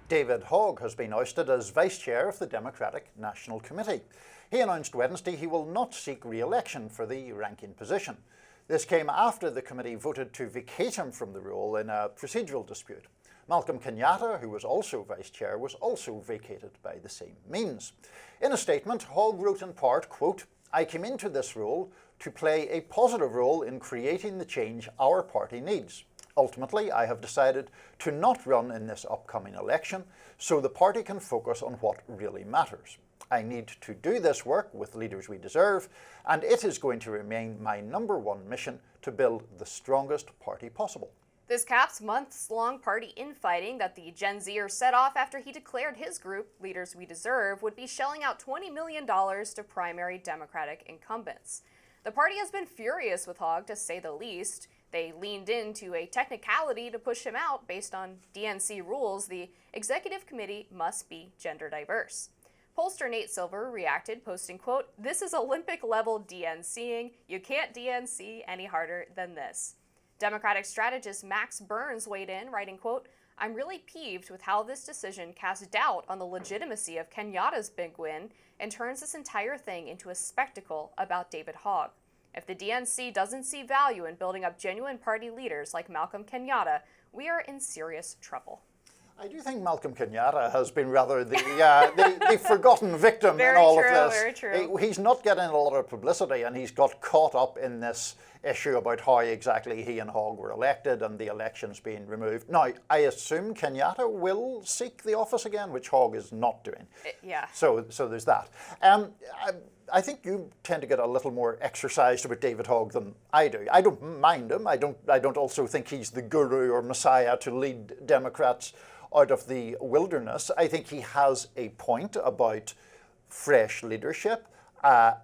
David Hogg has been ousted as Vice Chair of the Democratic National Committee. He announced Wednesday he will not seek re-election for the ranking position. This came after the committee voted to vacate him from the role in a procedural dispute. Malcolm Kenyatta, who was also Vice Chair, was also vacated by the same means. In a statement, Hogg wrote in part, quote, "I came into this role to play a positive role in creating the change our party needs. Ultimately, I have decided to not run in this upcoming election so the party can focus on what really matters. I need to do this work with leaders we deserve, and it is going to remain my #1 mission to build the strongest party possible." This caps months-long party infighting that the Gen Zer set off after he declared his group, Leaders We Deserve, would be shelling out $20 million to primary Democratic incumbents. The party has been furious with Hogg, to say the least. They leaned into a technicality to push him out based on DNC rules. The executive committee must be gender diverse. Pollster Nate Silver reacted, posting, quote, "This is Olympic-level DNCing. You can't DNC any harder than this." Democratic strategist Max Burns weighed in, writing, quote, "I'm really peeved with how this decision casts doubt on the legitimacy of Kenyatta's big win and turns this entire thing into a spectacle about David Hogg. If the DNC doesn't see value in building up genuine party leaders like Malcolm Kenyatta, we are in serious trouble." I do think Malcolm Kenyatta has been rather the forgotten victim in all of this. Very true. He's not getting a lot of publicity, and he's got caught up in this issue about how exactly he and Hogg were elected and the elections being removed. Now, I assume Kenyatta will seek the office again, which Hogg is not doing. Yeah. So there's that. I think you tend to get a little more exercised about David Hogg than I do. I don't mind him. I don't also think he's the guru or messiah to lead Democrats out of the wilderness. I think he has a point about fresh leadership.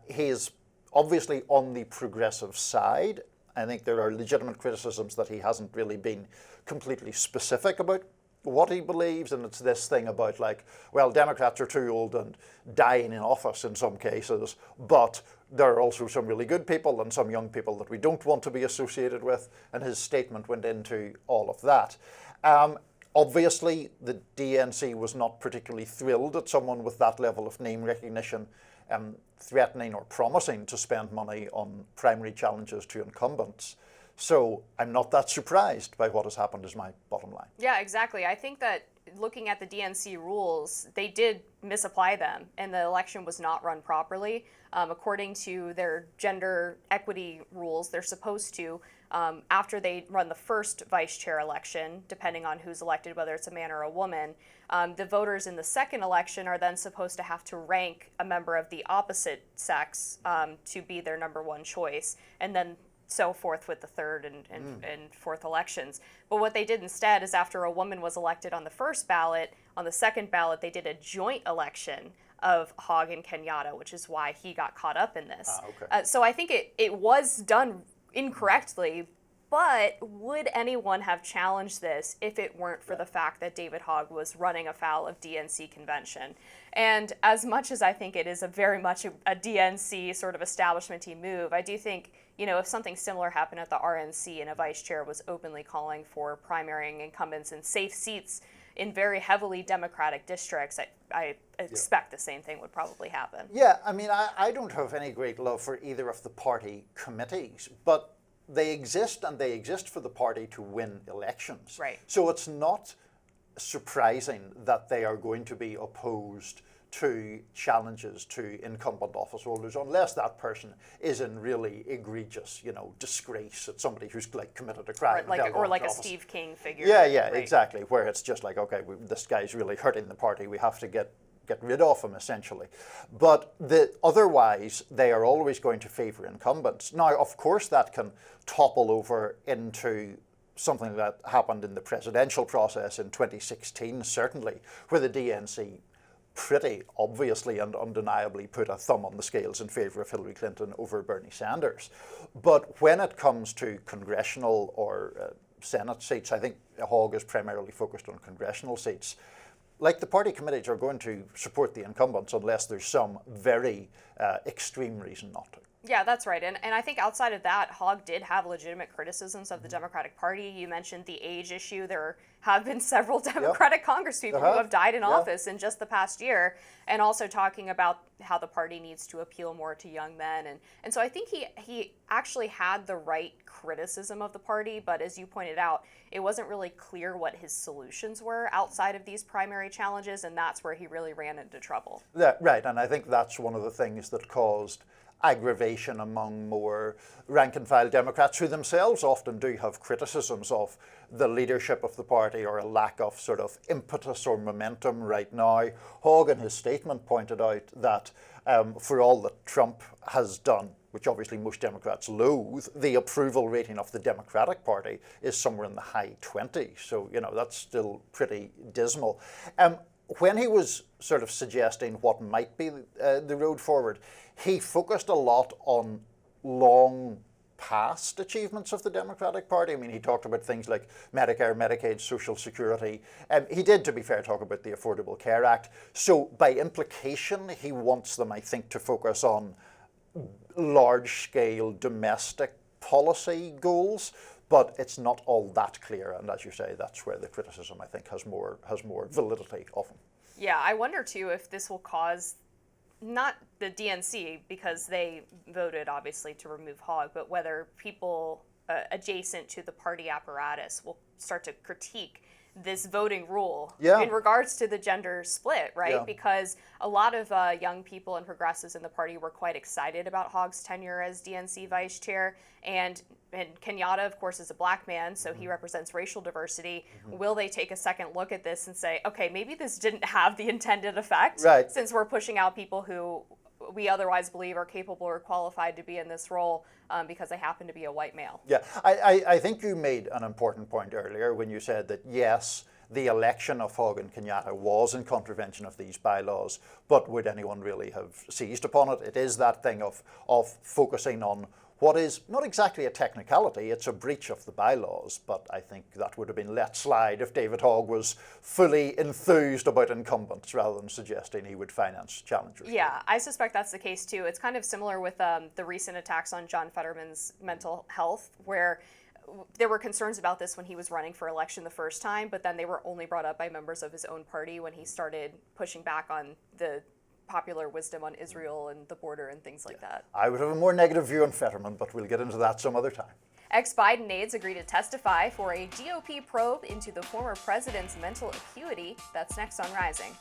He's obviously on the progressive side. I think there are legitimate criticisms that he hasn't really been completely specific about what he believes, and it's this thing about like, well, Democrats are too old and dying in office in some cases, but there are also some really good people and some young people that we don't want to be associated with, and his statement went into all of that. Obviously, the DNC was not particularly thrilled at someone with that level of name recognition threatening or promising to spend money on primary challenges to incumbents. So I'm not that surprised by what has happened is my bottom line. Yeah, exactly. I think that looking at the DNC rules, they did misapply them, and the election was not run properly. According to their gender equity rules, they're supposed to, after they run the first vice chair election, depending on who's elected, whether it's a man or a woman, the voters in the second election are then supposed to have to rank a member of the opposite sex to be their #1 choice, and then so forth with the third and fourth elections. But what they did instead is after a woman was elected on the first ballot, on the second ballot they did a joint election of Hogg and Kenyatta, which is why he got caught up in this. Okay. So I think it was done incorrectly, but would anyone have challenged this if it weren't for the fact that David Hogg was running afoul of DNC convention? And as much as I think it is very much a DNC sort of establishment-y move, I do think, if something similar happened at the RNC and a vice chair was openly calling for primarying incumbents in safe seats in very heavily Democratic districts, I expect the same thing would probably happen. Yeah, I mean, I don't have any great love for either of the party committees, but they exist, and they exist for the party to win elections. Right. So it's not surprising that they are going to be opposed to challenges to incumbent office holders unless that person is in really egregious, disgrace at somebody who's like committed a crime. Or like a Steve King figure. Yeah, right. Exactly, where it's just like, okay, this guy's really hurting the party, we have to get rid of him, essentially. But otherwise, they are always going to favour incumbents. Now, of course, that can topple over into something that happened in the presidential process in 2016, certainly, where the DNC pretty obviously and undeniably put a thumb on the scales in favour of Hillary Clinton over Bernie Sanders. But when it comes to congressional or Senate seats, I think Hogg is primarily focused on congressional seats. Like, the party committees are going to support the incumbents unless there's some very extreme reason not to. Yeah, that's right. And I think outside of that, Hogg did have legitimate criticisms of the Democratic Party. You mentioned the age issue. There have been several Democratic congresspeople who have died in office in just the past year, and also talking about how the party needs to appeal more to young men. And so I think he actually had the right criticism of the party, but as you pointed out, it wasn't really clear what his solutions were outside of these primary challenges, and that's where he really ran into trouble. Right, and I think that's one of the things that caused aggravation among more rank-and-file Democrats who themselves often do have criticisms of the leadership of the party or a lack of sort of impetus or momentum right now. Hogg in his statement pointed out that for all that Trump has done, which obviously most Democrats loathe, the approval rating of the Democratic Party is somewhere in the high 20s. So, that's still pretty dismal. When he was sort of suggesting what might be the road forward, he focused a lot on long past achievements of the Democratic Party. I mean, he talked about things like Medicare, Medicaid, Social Security. He did, to be fair, talk about the Affordable Care Act. So by implication, he wants them, I think, to focus on large-scale domestic policy goals. But it's not all that clear, and as you say, that's where the criticism, I think, has more validity often. Yeah, I wonder too if this will cause not the DNC, because they voted obviously to remove Hogg, but whether people adjacent to the party apparatus will start to critique this voting rule in regards to the gender split, right? Yeah. Because a lot of young people and progressives in the party were quite excited about Hogg's tenure as DNC vice chair. And Kenyatta, of course, is a black man, so he represents racial diversity. Will they take a second look at this and say, okay, maybe this didn't have the intended effect, since we're pushing out people who we otherwise believe are capable or qualified to be in this role because they happen to be a white male. Yeah, I think you made an important point earlier when you said that, yes, the election of Hogg and Kenyatta was in contravention of these bylaws, but would anyone really have seized upon it? It is that thing of focusing on what is not exactly a technicality, it's a breach of the bylaws, but I think that would have been let slide if David Hogg was fully enthused about incumbents rather than suggesting he would finance challengers. Yeah, I suspect that's the case too. It's kind of similar with the recent attacks on John Fetterman's mental health, where there were concerns about this when he was running for election the first time, but then they were only brought up by members of his own party when he started pushing back on the popular wisdom on Israel and the border and things like that. I would have a more negative view on Fetterman, but we'll get into that some other time. Ex-Biden aides agree to testify for a GOP probe into the former president's mental acuity. That's next on Rising.